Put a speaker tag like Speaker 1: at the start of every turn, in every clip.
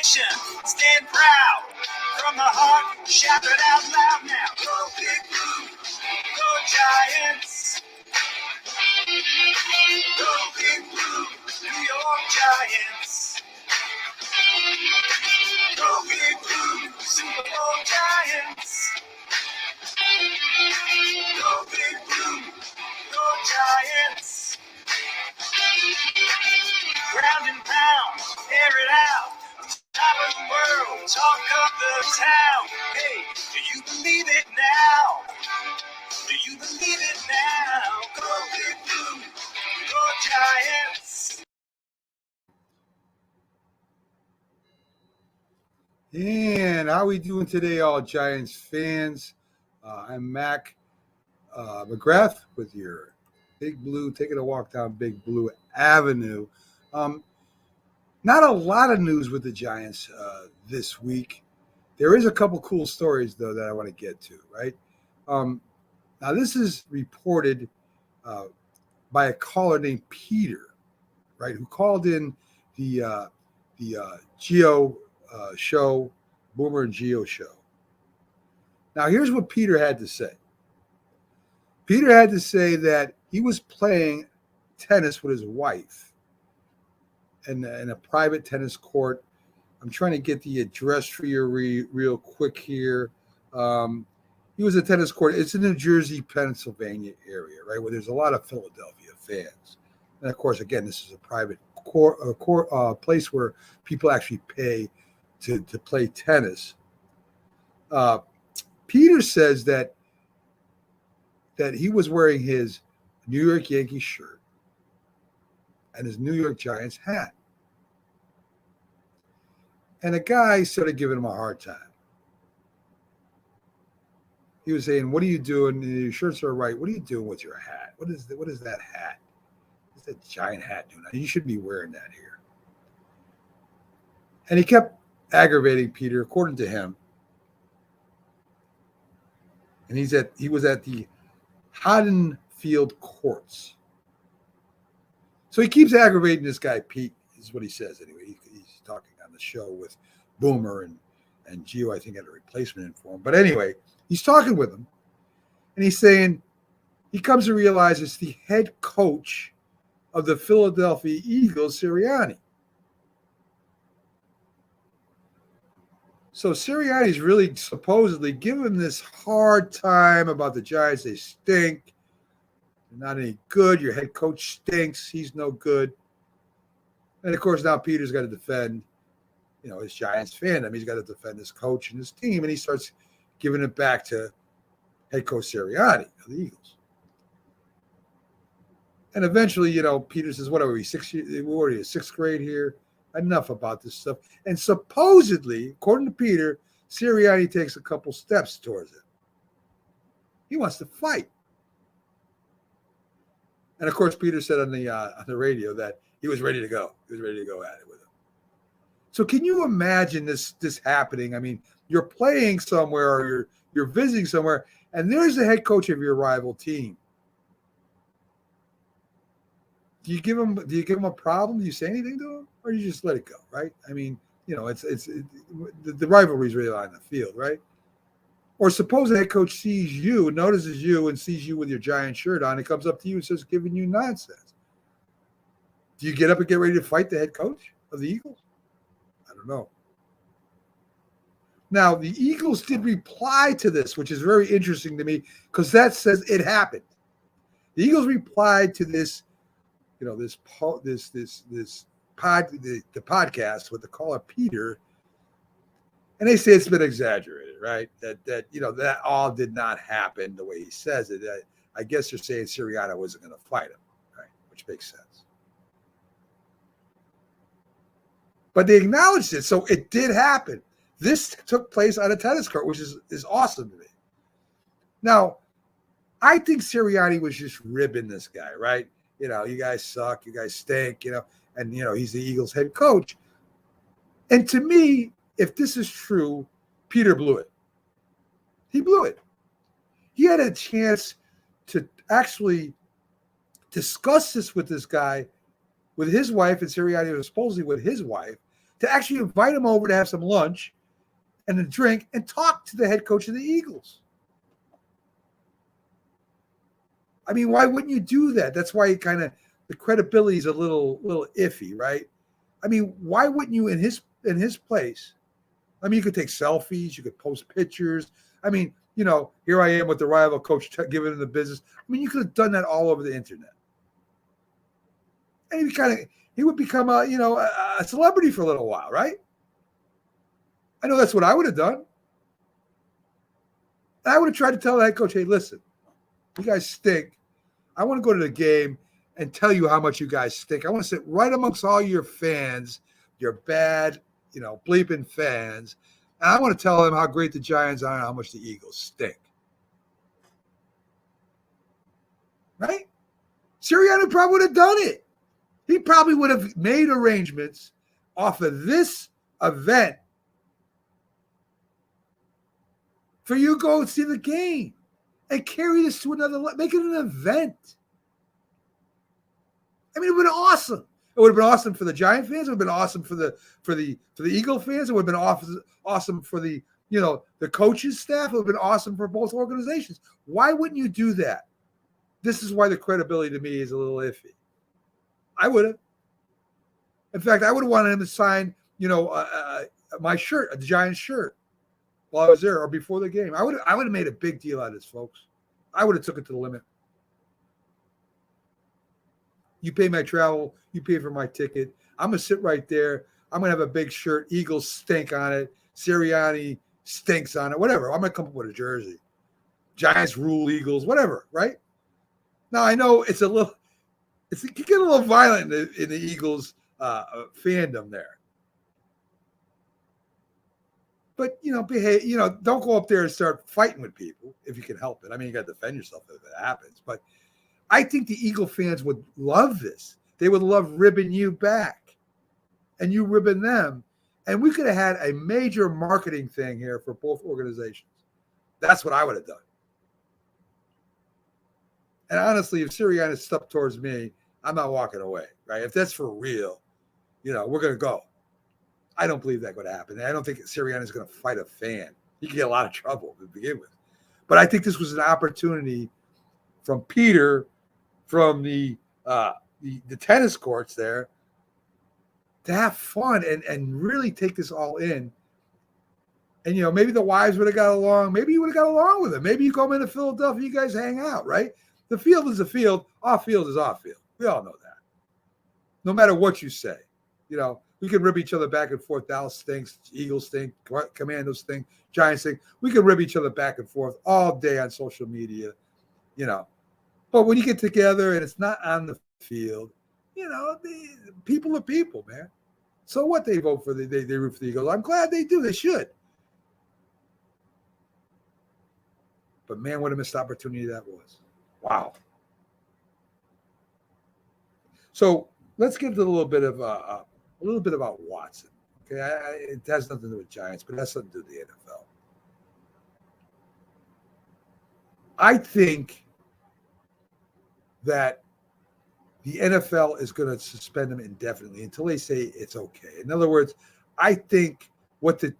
Speaker 1: nation, stand proud. From the heart, shout it out loud now. Go Big Blue, go Giants. Go Big Blue, New York Giants. Go Big Blue, Super Bowl Giants. Go Big Blue, go Giants. Ground and pound, air it out. Top of the world, talk of the town. Hey, do you believe it now? Do you believe it now? Go Big Blue, go Giants.
Speaker 2: And how we doing today, all Giants fans? I'm Mac McGrath with your Big Blue, taking a walk down Big Blue Avenue. Not a lot of news with the Giants this week. There is a couple cool stories, though, that I want to get to, right? Now, this is reported by a caller named Peter, right, who called in the Geo show, Boomer and Geo show. Now, here's what Peter had to say. Peter had to say that he was playing tennis with his wife in a private tennis court. I'm trying to get the address for you real quick here. He was a tennis court. It's in the New Jersey, Pennsylvania area, right, where there's a lot of Philadelphia fans. And, of course, again, this is a private place where people actually pay to play tennis. Peter says that he was wearing his New York Yankees shirt and his New York Giants hat. And a guy started giving him a hard time. He was saying, "What are you doing? Your shirts are right. What are you doing with your hat? What is that hat? What's that giant hat doing? You should be wearing that here." And he kept aggravating Peter, according to him. And he was at the Haddonfield courts. So he keeps aggravating this guy, Pete, is what he says anyway. He's talking on the show with Boomer and Gio, I think, had a replacement in for him. But anyway, he's talking with him, and he's saying he comes to realize it's the head coach of the Philadelphia Eagles, Sirianni. So Sirianni's really supposedly giving him this hard time about the Giants. They stink. They're not any good. Your head coach stinks. He's no good. And, of course, now Peter's got to defend, his Giants fandom. He's got to defend his coach and his team, and he starts giving it back to head coach Sirianni of the Eagles. And eventually, Peter says, what are we, we're already in sixth grade here? Enough about this stuff. And supposedly, according to Peter, Sirianni takes a couple steps towards it. He wants to fight. And, of course, Peter said on the radio that he was ready to go. He was ready to go at it with him. So can you imagine this happening? I mean, you're playing somewhere or you're visiting somewhere, and there's the head coach of your rival team. Do you give him a problem? Do you say anything to him, or do you just let it go? Right? I mean, the rivalry is really on the field, right? Or suppose the head coach sees you, notices you, and sees you with your Giant shirt on, and comes up to you and starts giving you nonsense. Do you get up and get ready to fight the head coach of the Eagles? I don't know. Now, the Eagles did reply to this, which is very interesting to me because that says it happened. The Eagles replied to this, the podcast with the caller Peter, and they say it's been exaggerated, right? That all did not happen the way he says it. I guess they're saying Sirianni wasn't going to fight him, right? Which makes sense. But they acknowledged it, so it did happen. This took place on a tennis court, which is awesome to me. Now, I think Sirianni was just ribbing this guy, right? You guys suck, you guys stink, and, he's the Eagles head coach. And to me, if this is true, Peter blew it. He blew it. He had a chance to actually discuss this with this guy, with his wife, and Sirianni was supposedly with his wife, to actually invite him over to have some lunch and a drink and talk to the head coach of the Eagles. I mean, why wouldn't you do that? That's why the credibility is a little iffy, right? I mean, why wouldn't you in his place? I mean, you could take selfies, you could post pictures. I mean, here I am with the rival coach giving him the business. I mean, you could have done that all over the internet. And he would become a celebrity for a little while, right? I know that's what I would have done. And I would have tried to tell the head coach, hey, listen, you guys stink. I want to go to the game and tell you how much you guys stink. I want to sit right amongst all your fans, your bad, bleeping fans. And I want to tell them how great the Giants are and how much the Eagles stink. Right? Sirianni probably would have done it. He probably would have made arrangements off of this event for you to go see the game and carry this to another level. Make it an event. I mean, it would have been awesome. It would have been awesome for the Giant fans. It would have been awesome for the Eagle fans. It would have been awesome for the coaches staff. It would have been awesome for both organizations. Why wouldn't you do that? This is why the credibility to me is a little iffy. I would have. In fact, I would have wanted him to sign, my shirt, a Giants shirt, while I was there or before the game. I would have made a big deal out of this, folks. I would have took it to the limit. You pay my travel. You pay for my ticket. I'm going to sit right there. I'm going to have a big shirt. Eagles stink on it. Sirianni stinks on it. Whatever. I'm going to come up with a jersey. Giants rule Eagles. Whatever, right? Now, I know it can get a little violent in the Eagles fandom there. But, behave, don't go up there and start fighting with people if you can help it. I mean, you got to defend yourself if it happens. But I think the Eagle fans would love this. They would love ribbing you back and you ribbing them. And we could have had a major marketing thing here for both organizations. That's what I would have done. And honestly, if Sirianni stepped towards me, I'm not walking away, right? If that's for real, we're going to go. I don't believe that would happen. I don't think Sirianni is going to fight a fan. He could get a lot of trouble to begin with. But I think this was an opportunity from Peter, from the tennis courts there, to have fun and really take this all in. And, maybe the wives would have got along. Maybe you would have got along with it. Maybe you come into Philadelphia, you guys hang out, right? The field is a field. Off field is off field. We all know that. No matter what you say, we can rib each other back and forth. Dallas stinks. Eagles stink. Commandos stink. Giants stink. We can rib each other back and forth all day on social media, But when you get together and it's not on the field, the people are people, man. So what they vote for, they root for the Eagles. I'm glad they do. They should. But man, what a missed opportunity that was. Wow. So let's get to a little bit about Watson. Okay, it has nothing to do with Giants, but it has something to do with the NFL. I think that the NFL is going to suspend him indefinitely until they say it's okay. In other words, I think what the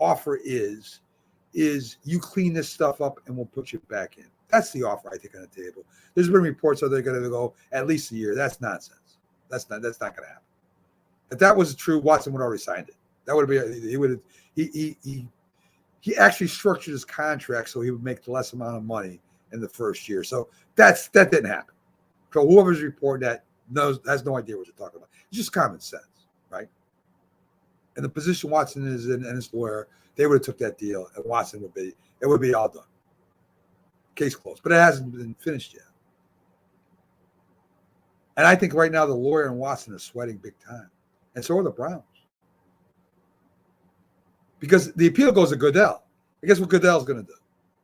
Speaker 2: offer is you clean this stuff up and we'll put you back in. That's the offer I think on the table. There's been reports that they're going to go at least a year. That's nonsense. That's not going to happen. If that was true, Watson would have already signed it. That would be he actually structured his contract so he would make the less amount of money in the first year. So that didn't happen. So whoever's reporting that has no idea what you're talking about. It's just common sense, right? And the position Watson is in and his lawyer, they would have took that deal, and Watson would be all done. Case closed. But it hasn't been finished yet. And I think right now the lawyer and Watson are sweating big time. And so are the Browns. Because the appeal goes to Goodell. And guess what Goodell's going to do?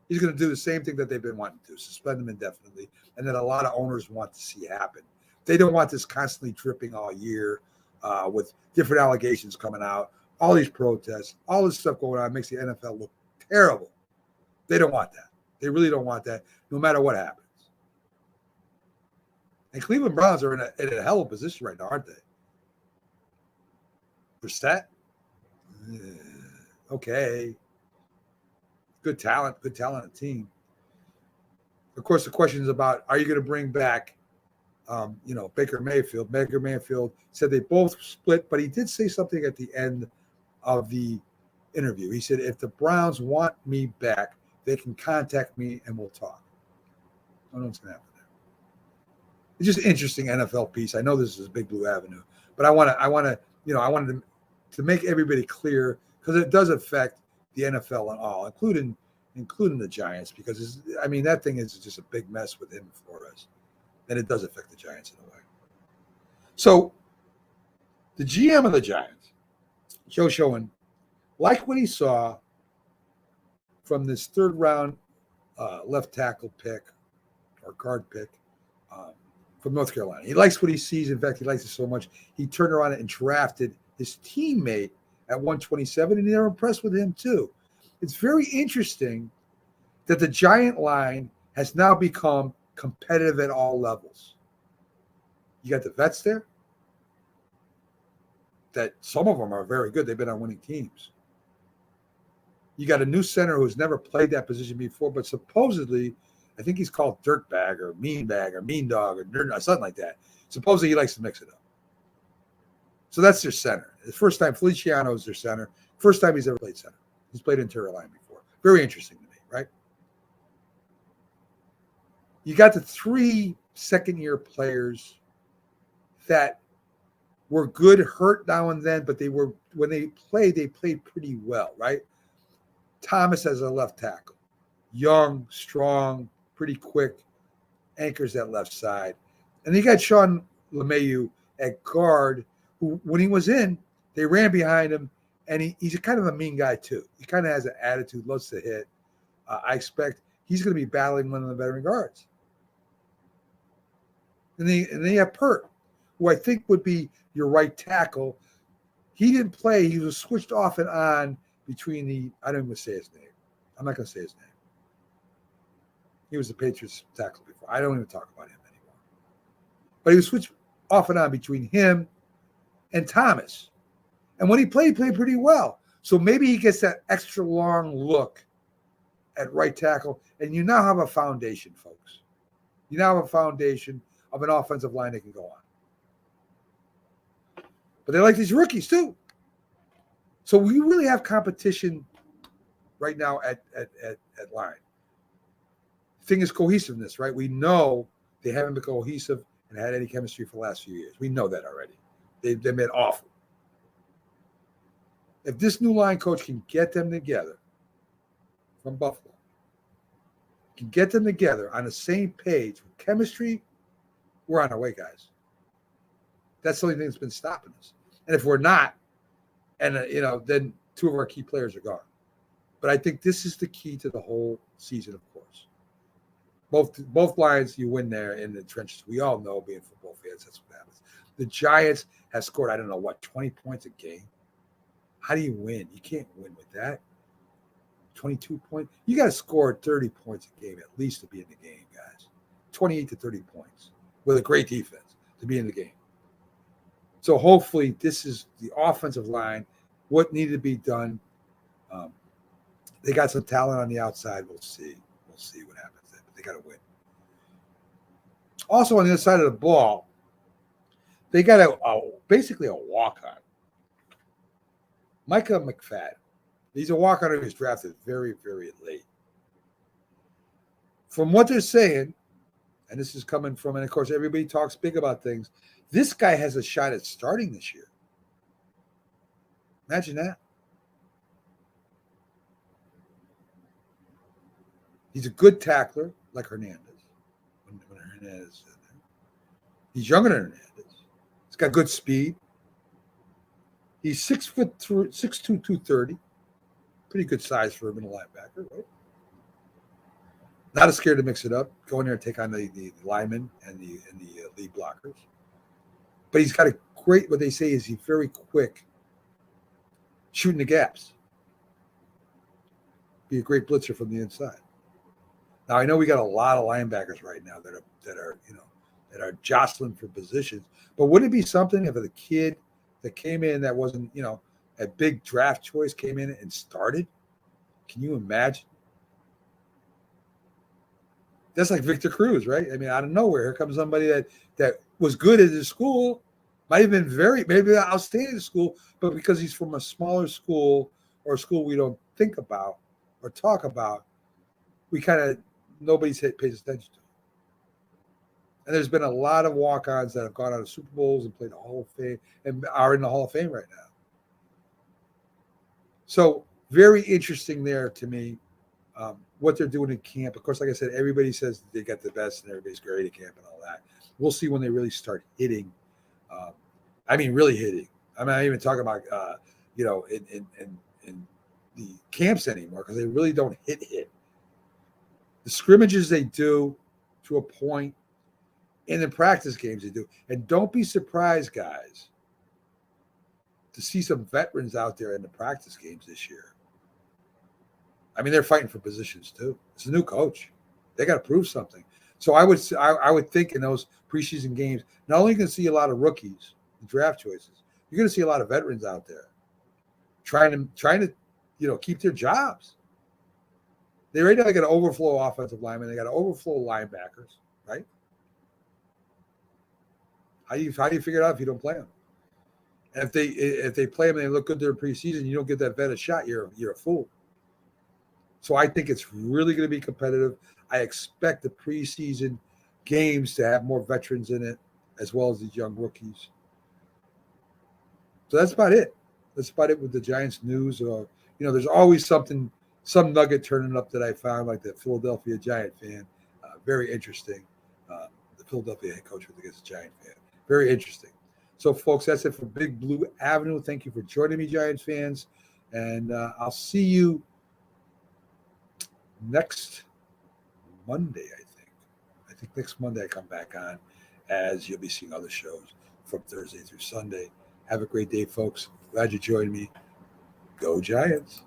Speaker 2: He's going to do the same thing that they've been wanting to do, suspend him indefinitely, and that a lot of owners want to see happen. They don't want this constantly dripping all year with different allegations coming out, all these protests, all this stuff going on makes the NFL look terrible. They don't want that. They really don't want that, no matter what happens. And Cleveland Browns are in a hell of a position right now, aren't they? Brissett, Okay. Good talented team. Of course, the question is about, are you going to bring back, Baker Mayfield? Baker Mayfield said they both split, but he did say something at the end of the interview. He said, if the Browns want me back, they can contact me and we'll talk. I don't know what's going to happen there. It's just an interesting NFL piece. I know this is Big Blue Avenue, but I wanted to make everybody clear because it does affect the NFL and all, including the Giants, because that thing is just a big mess with him and Flores, and it does affect the Giants in a way. So the GM of the Giants, Joe Schoen, liked what he saw from this third round left tackle pick or guard pick from North Carolina. He likes what he sees. In fact, he likes it so much, he turned around and drafted his teammate at 127, and they're impressed with him too. It's very interesting that the Giant line has now become competitive at all levels. You got the vets there, that some of them are very good. They've been on winning teams. You got a new center who's never played that position before, but supposedly, I think he's called Dirtbag or Mean Dog or something like that. Supposedly he likes to mix it up. So that's their center. The first time Feliciano is their center. First time he's ever played center. He's played interior line before. Very interesting to me, right? You got the 3 second-year players that were good, hurt now and then, but when they played pretty well, right? Thomas as a left tackle. Young, strong, pretty quick, anchors that left side. And then you got Sean LeMahieu at guard, who, when he was in, they ran behind him, and he's kind of a mean guy too. He kind of has an attitude, loves to hit. I expect he's going to be battling one of the veteran guards. And then you have Pert, who I think would be your right tackle. He didn't play. He was switched off and on between I don't even say his name. I'm not going to say his name. He was the Patriots tackle before. I don't even talk about him anymore. But he was switched off and on between him and Thomas. And when he played pretty well. So maybe he gets that extra long look at right tackle. And you now have a foundation, folks. You now have a foundation of an offensive line that can go on. But they like these rookies too. So we really have competition right now at line. The thing is cohesiveness, right? We know they haven't been cohesive and had any chemistry for the last few years. We know that already. They've been awful. If this new line coach can get them together from Buffalo, can get them together on the same page with chemistry, we're on our way, guys. That's the only thing that's been stopping us. And if we're not, and then 2 of our key players are gone. But I think this is the key to the whole season, of course. Both lines, you win there in the trenches. We all know, being football fans, that's what happens. The Giants have scored, 20 points a game. How do you win? You can't win with that. 22 points. You got to score 30 points a game at least to be in the game, guys. 28 to 30 points with a great defense to be in the game. So hopefully this is the offensive line, what needed to be done. They got some talent on the outside. We'll see. We'll see what happens there, but they got to win. Also on the other side of the ball, they got basically a walk-on. Micah McFadden. He's a walk-on who was drafted very, very late. From what they're saying, and this is coming from, and of course everybody talks big about things, this guy has a shot at starting this year. Imagine that. He's a good tackler, like Hernandez. When Hernandez said that. He's younger than Hernandez. He's got good speed. He's 6'2", 230. Pretty good size for a middle linebacker, right? Not as scared to mix it up. Go in there and take on the linemen and the lead blockers. But he's got a great, what they say is he's very quick shooting the gaps. Be a great blitzer from the inside. Now I know we got a lot of linebackers right now that are jostling for positions. But wouldn't it be something if a kid that came in that wasn't, a big draft choice came in and started. Can you imagine? That's like Victor Cruz, right? I mean, out of nowhere, here comes somebody that was good at his school, might have been maybe outstanding at school, but because he's from a smaller school or a school we don't think about or talk about, we kind of pays attention to. And there's been a lot of walk-ons that have gone out of Super Bowls and played the Hall of Fame and are in the Hall of Fame right now. So very interesting there to me, what they're doing in camp. Of course, like I said, everybody says they got the best and everybody's great at camp and all that. We'll see when they really start hitting. Really hitting. I'm not even talking about, in the camps anymore because they really don't hit. The scrimmages they do to a point, and in practice games they do. And don't be surprised, guys, to see some veterans out there in the practice games this year. I mean, they're fighting for positions too. It's a new coach. They got to prove something. So I would think in those preseason games, not only are you going to see a lot of rookies, draft choices, you're going to see a lot of veterans out there trying to keep their jobs. They right now got an overflow offensive lineman. They got an overflow linebackers, right? How do you figure it out if you don't play them? And if they play them and they look good during preseason, you don't get that vet a shot. You're a fool. So I think it's really going to be competitive. I expect the preseason games to have more veterans in it, as well as these young rookies. So that's about it. That's about it with the Giants news. There's always some nugget turning up that I found, like the Philadelphia Giant fan. Very interesting. The Philadelphia head coach was against a Giant fan. Very interesting. So, folks, that's it for Big Blue Avenue. Thank you for joining me, Giants fans. And I'll see you next Monday, I think next Monday I come back on, as you'll be seeing other shows from Thursday through Sunday. Have a great day, folks. Glad you joined me. Go Giants.